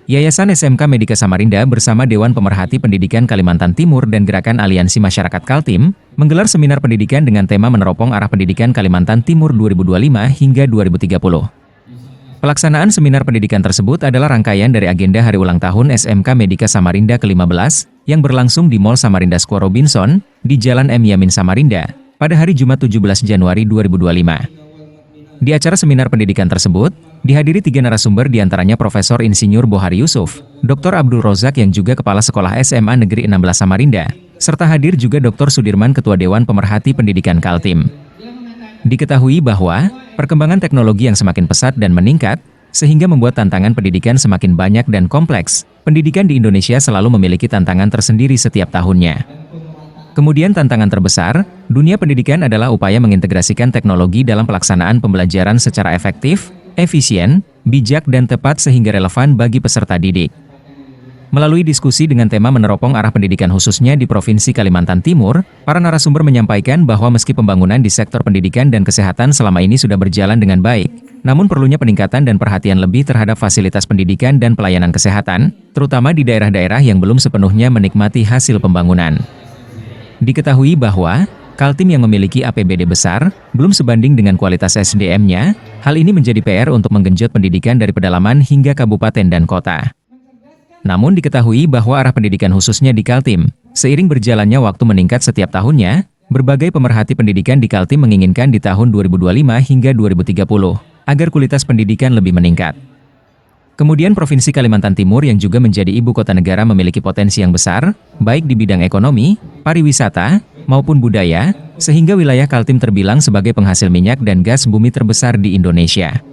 Yayasan SMK Medika Samarinda bersama Dewan Pemerhati Pendidikan Kalimantan Timur dan Gerakan Aliansi Masyarakat Kaltim menggelar seminar pendidikan dengan tema meneropong arah pendidikan Kalimantan Timur 2025 hingga 2030. Pelaksanaan seminar pendidikan tersebut adalah rangkaian dari agenda hari ulang tahun SMK Medika Samarinda ke-15 yang berlangsung di Mall Samarinda Square Robinson di Jalan M. Yamin Samarinda pada hari Jumat 17 Januari 2025. Di acara seminar pendidikan tersebut, dihadiri 3 narasumber diantaranya Profesor Insinyur Bohari Yusuf, Dr. Abdul Rozak yang juga Kepala Sekolah SMA Negeri 16 Samarinda, serta hadir juga Dr. Sudirman Ketua Dewan Pemerhati Pendidikan Kaltim. Diketahui bahwa, perkembangan teknologi yang semakin pesat dan meningkat, sehingga membuat tantangan pendidikan semakin banyak dan kompleks, pendidikan di Indonesia selalu memiliki tantangan tersendiri setiap tahunnya. Kemudian tantangan terbesar, dunia pendidikan adalah upaya mengintegrasikan teknologi dalam pelaksanaan pembelajaran secara efektif, efisien, bijak dan tepat sehingga relevan bagi peserta didik. Melalui diskusi dengan tema meneropong arah pendidikan khususnya di Provinsi Kalimantan Timur, para narasumber menyampaikan bahwa meski pembangunan di sektor pendidikan dan kesehatan selama ini sudah berjalan dengan baik, namun perlunya peningkatan dan perhatian lebih terhadap fasilitas pendidikan dan pelayanan kesehatan, terutama di daerah-daerah yang belum sepenuhnya menikmati hasil pembangunan. Diketahui bahwa, Kaltim yang memiliki APBD besar, belum sebanding dengan kualitas SDM-nya, hal ini menjadi PR untuk menggenjot pendidikan dari pedalaman hingga kabupaten dan kota. Namun diketahui bahwa arah pendidikan khususnya di Kaltim, seiring berjalannya waktu meningkat setiap tahunnya, berbagai pemerhati pendidikan di Kaltim menginginkan di tahun 2025 hingga 2030, agar kualitas pendidikan lebih meningkat. Kemudian Provinsi Kalimantan Timur yang juga menjadi ibu kota negara memiliki potensi yang besar, baik di bidang ekonomi, pariwisata, maupun budaya, sehingga wilayah Kaltim terbilang sebagai penghasil minyak dan gas bumi terbesar di Indonesia.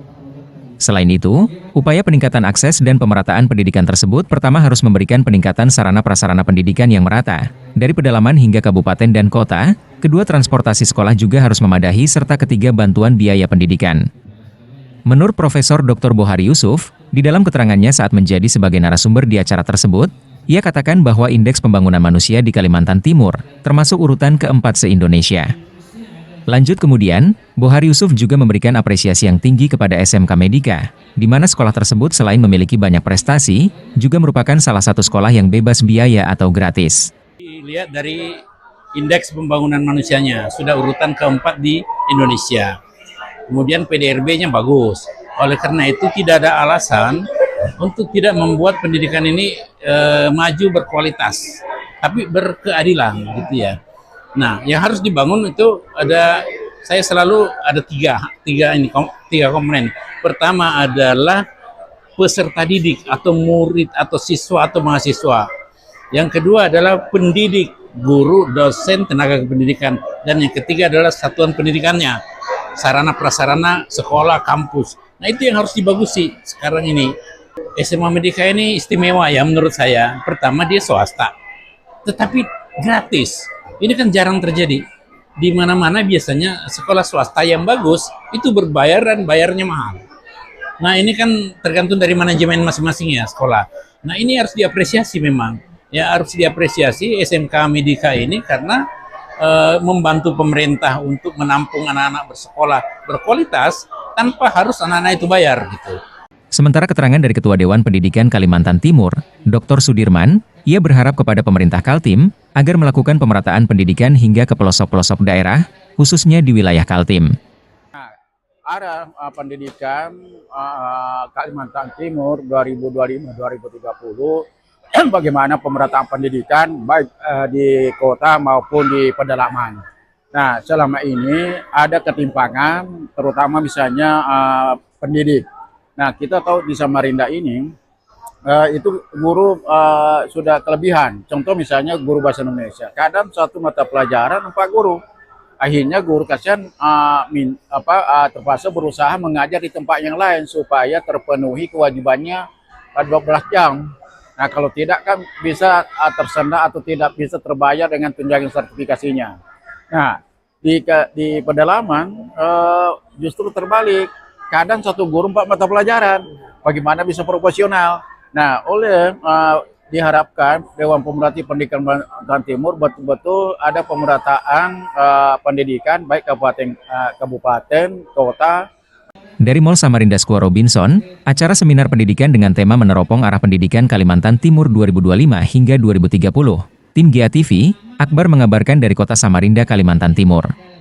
Selain itu, upaya peningkatan akses dan pemerataan pendidikan tersebut pertama harus memberikan peningkatan sarana-prasarana pendidikan yang merata, dari pedalaman hingga kabupaten dan kota, kedua transportasi sekolah juga harus memadahi serta ketiga bantuan biaya pendidikan. Menurut Profesor Dr. Bohari Yusuf, di dalam keterangannya saat menjadi sebagai narasumber di acara tersebut, ia katakan bahwa indeks pembangunan manusia di Kalimantan Timur termasuk urutan keempat se-Indonesia. Lanjut kemudian, Bohari Yusuf juga memberikan apresiasi yang tinggi kepada SMK Medika, di mana sekolah tersebut selain memiliki banyak prestasi, juga merupakan salah satu sekolah yang bebas biaya atau gratis. Lihat dari indeks pembangunan manusianya, sudah urutan keempat di Indonesia. Kemudian PDRB-nya bagus. Oleh karena itu tidak ada alasan untuk tidak membuat pendidikan ini maju berkualitas, tapi berkeadilan gitu ya. Nah, yang harus dibangun itu saya selalu ada tiga komponen. Pertama adalah peserta didik atau murid atau siswa atau mahasiswa. Yang kedua adalah pendidik, guru, dosen, tenaga kependidikan, dan yang ketiga adalah satuan pendidikannya. Sarana prasarana sekolah, kampus. Nah, itu yang harus dibagusi sekarang ini. SMA Medika ini istimewa ya menurut saya. Pertama, dia swasta, tetapi gratis. Ini kan jarang terjadi. Di mana-mana biasanya sekolah swasta yang bagus itu berbayar dan bayarnya mahal. Nah, ini kan tergantung dari manajemen masing-masing ya sekolah. Nah, ini harus diapresiasi memang. Ya, harus diapresiasi SMK Medika ini karena membantu pemerintah untuk menampung anak-anak bersekolah berkualitas tanpa harus anak-anak itu bayar gitu. Sementara keterangan dari Ketua Dewan Pendidikan Kalimantan Timur, Dr. Sudirman, ia berharap kepada pemerintah Kaltim agar melakukan pemerataan pendidikan hingga ke pelosok-pelosok daerah, khususnya di wilayah Kaltim. Nah, arah pendidikan Kalimantan Timur 2025-2030 bagaimana pemerataan pendidikan baik di kota maupun di pedalaman. Nah, selama ini ada ketimpangan, terutama misalnya pendidik. Nah, kita tahu di Samarinda ini itu guru sudah kelebihan. Contoh misalnya guru bahasa Indonesia, kadang satu mata pelajaran 4 guru. Akhirnya guru kasihan terpaksa berusaha mengajar di tempat yang lain supaya terpenuhi kewajibannya 12 jam. Nah, kalau tidak kan bisa tersendat atau tidak bisa terbayar dengan tunjangan sertifikasinya. Nah, di pedalaman justru terbalik. Kadang satu guru 4 mata pelajaran. Bagaimana bisa proporsional? Nah, diharapkan Dewan Pemerhati Pendidikan Kalimantan Timur betul-betul ada pemerataan pendidikan baik kabupaten, kota Dari Mall Samarinda Square Robinson, acara seminar pendidikan dengan tema meneropong arah pendidikan Kalimantan Timur 2025 hingga 2030. Tim GA TV, Akbar mengabarkan dari Kota Samarinda, Kalimantan Timur.